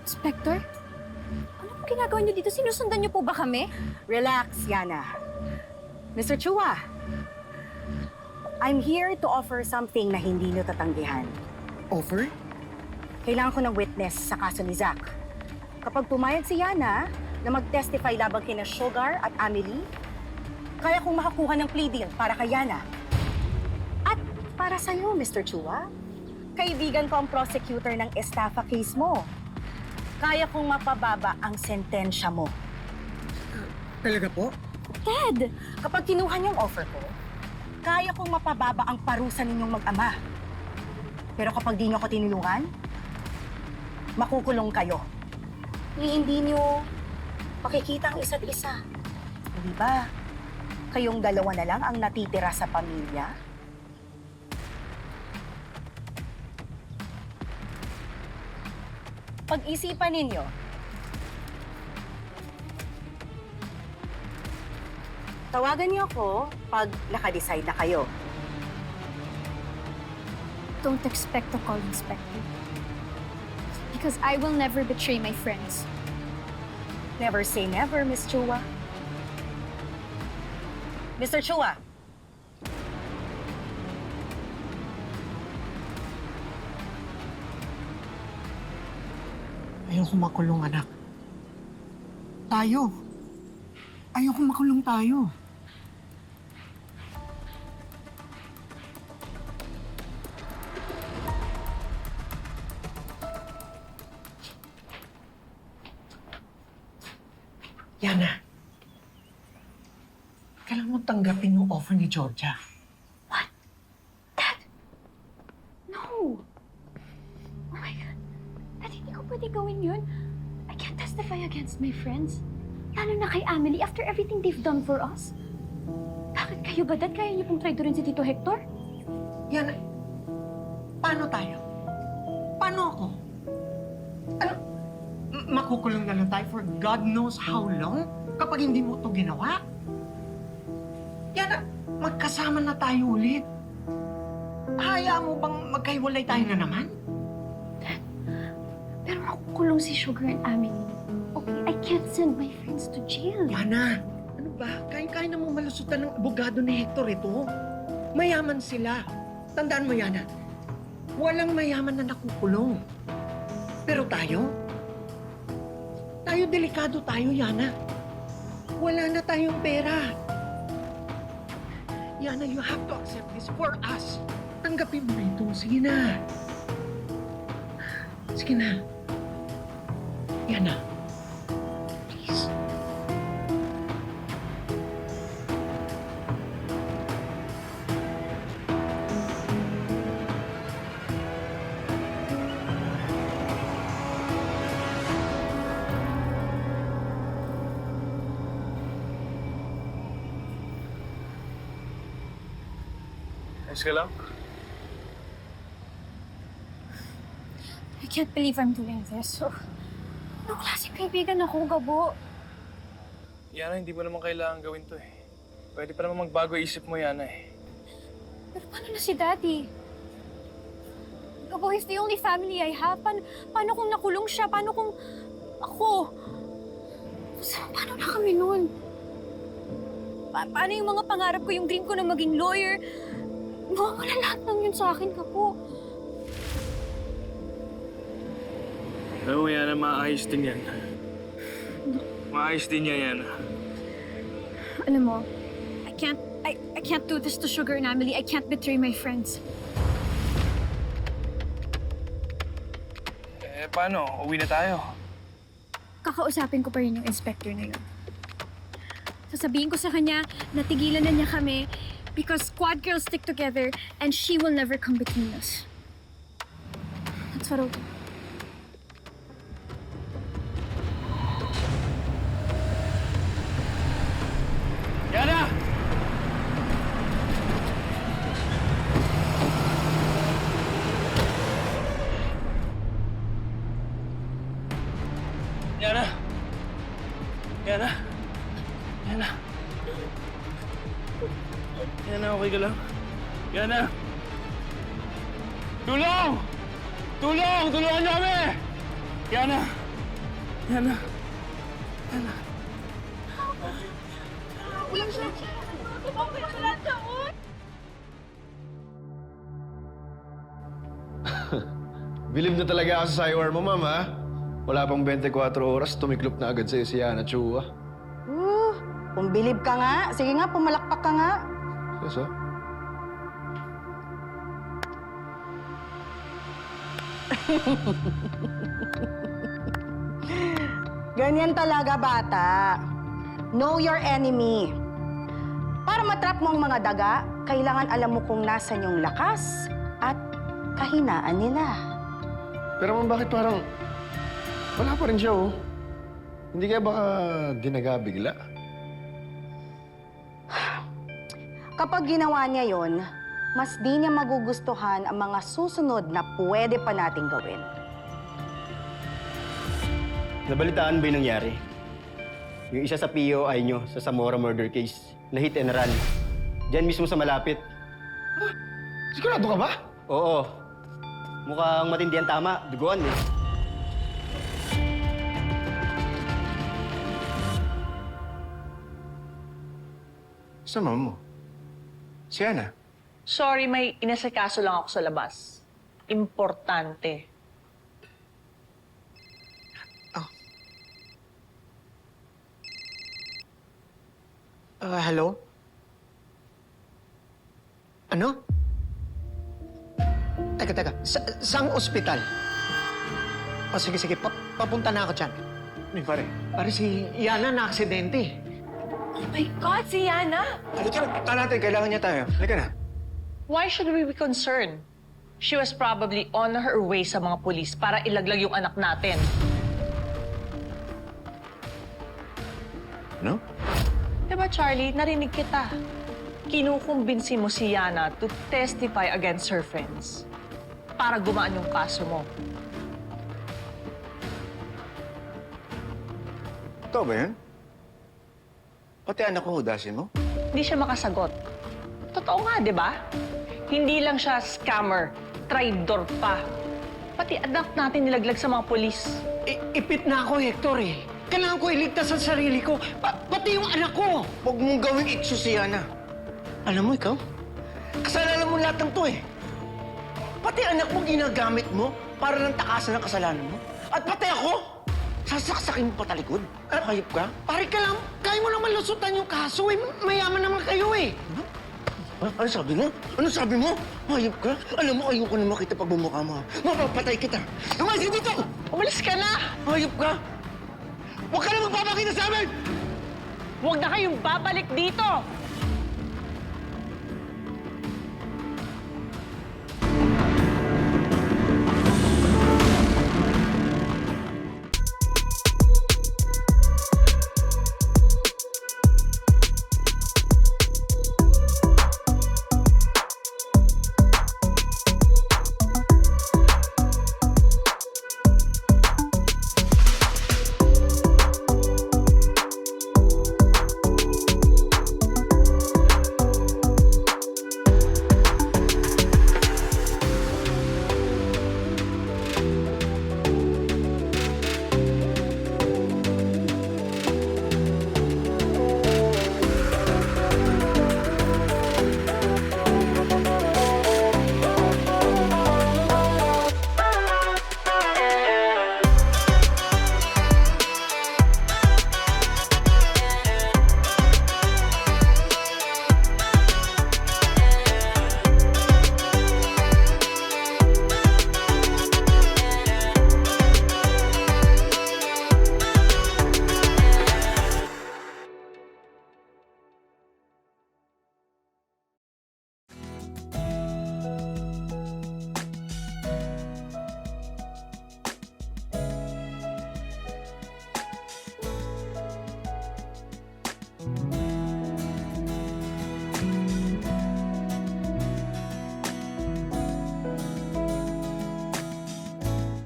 Inspector? Ano po ginagawa niyo dito? Sinusundan niyo po ba kami? Relax, Yana. Mr. Chua, I'm here to offer something na hindi niyo tatanggihan. Offer? Kailangan ko ng witness sa kaso ni Zach. Kapag pumayag si Yana na mag-testify labang kina Sugar at Amelie, kaya kong makakuha ng plea deal para kay Yana. At para sa'yo, Mr. Chua, kaibigan ko ang prosecutor ng estafa case mo. Kaya kong mapababa ang sentensya mo. Talaga po? Ted, kapag kinuha niyong offer ko, kaya kong mapababa ang parusa ninyong mag-ama. Pero kapag di niyo ako tinulungan, makukulong kayo. Hindi niyo makikita ang isa't isa. Hindi ba? Kayong dalawa na lang ang natitira sa pamilya? Pag-isipan ninyo. Tawagan niyo ako pag nakadecide na kayo. Don't expect a call, Inspector. Because I will never betray my friends. Never say never, Miss Chua. Mr. Chua. Ayoko makulong, anak. Tayo. Ayoko makulong tayo. Yana, kailangan mo tanggapin yung offer ni Georgia. No! Oh my God. Dad, hindi ko pwede gawin yun. I can't testify against my friends. Lalo na kay Amelie after everything they've done for us. Bakit kayo ba, Dad? Kaya niyo pong traidorin si Tito Hector? Yana, paano tayo? Paano ako? Ano? Makukulong na lang tayo for God knows how long kapag hindi mo ito ginawa? Yana, magkasama na tayo ulit. Hayaan mo bang magkahiwalay tayo na naman? Pero makukulong si Sugar and Amelie. Okay, I can't send my friends to jail. Yana, ano ba? Kaya na mo malusutan ng abogado ni Hector ito. Mayaman sila. Tandaan mo, Yana, walang mayaman na nakukulong. Pero tayo delikado tayo, Yana. Wala na tayong pera. Yana, you have to accept this for us. Tanggapin mo ito. Sige na. Sige na. Yana. Please. Ayos ka lang? I can't believe I'm doing this. So, anong klaseng kaibigan ako, Gabo? Yana, hindi mo naman kailangan gawin to eh. Pwede pa naman magbago isip mo, Yana eh. Pero paano na si Daddy? Gabo, he's the only family I have. Paano kung nakulong siya? Paano kung ako? So, paano na kami nun? Paano yung mga pangarap ko, yung dream ko na maging lawyer? Mawawala lahat ng yun sa akin, Gabo. Alam mo, Yana, maayos din yan. Maayos din yan, Yana. Alam mo, I can't do this to Sugar and Amelie. I can't betray my friends. Eh, paano? Uwi na tayo. Kakausapin ko pa rin yung inspector na yun. Sasabihin ko sa kanya na tigilan na niya kami because squad girls stick together and she will never come between us. That's what I'll do. Yana! Yana! Yana! Yana! Yana, okay ka lang? Yana! Tulong! Tulong! Tulungan niyo kami! Yana! Yana. Bilib na talaga ako sa saywar mo, ma'am, ha? Wala pang 24 oras, tumiklop na agad sa'yo si Yana Chua. Kung bilib ka nga, sige nga, pumalakpak ka nga. Yes, oh. Ganyan talaga, bata. Know your enemy. Para matrap mo ang mga daga, kailangan alam mo kung nasan yung lakas at kahinaan nila. Pero ma'am, bakit parang wala pa rin siya, oh? Hindi kaya baka dinaga bigla? Kapag ginawa niya yon, mas di niya magugustuhan ang mga susunod na pwede pa nating gawin. Nabalitaan ba yung nangyari? Yung isa sa POI nyo sa Zamora murder case na hit and run. Diyan mismo sa malapit. Sigurado ka ba? Oo. Mukhang matindi ang tama. Duguan eh. Sa ma'am mo? Si Yana? Sorry, may inasikaso lang ako sa labas. Importante. Hello? Ano? Teka. Saang ospital? O, sige. Papunta na ako dyan. Pare. Pare, si Yana na aksidente. Oh my God, si Yana! Halika na, punta natin. Kailangan niya tayo. Halika na. Why should we be concerned? She was probably on her way sa mga pulis para ilaglag yung anak natin. Ano? Diba, Charlie? Narinig kita. Kinukumbinsi mo si Yana to testify against her friends para gumaan yung kaso mo. Totoo ba yan? Pati anak ko hudasin mo? Hindi siya makasagot. Totoo nga, di ba? Hindi lang siya scammer, traidor pa. Pati anak natin nilaglag sa mga pulis. Ipit na ako, Hector, eh. Kailangan ko iligtas ang sarili ko. Pati yung anak ko. Huwag mong gawing ikso si Yana. Alam mo, ikaw? Kasalanan mo lahat ng to, eh. Pati anak mo ginagamit mo para lang takasan ang kasalanan mo. At pati ako, sasaksakin mo pa talikod. Hayop ka? Pare ka lang, kaya mo naman lusutan yung kaso, eh. Mayaman naman kayo, eh. Ano sabi mo? Ano sabi mo? Hayop ka? Alam mo, ayoko na makita pagbumukha mo. Mapapatay kita. Lumasin dito! Umalis ka na! Hayop ka? Huwag ka na magpapakita sa amin! Huwag na kayong babalik dito!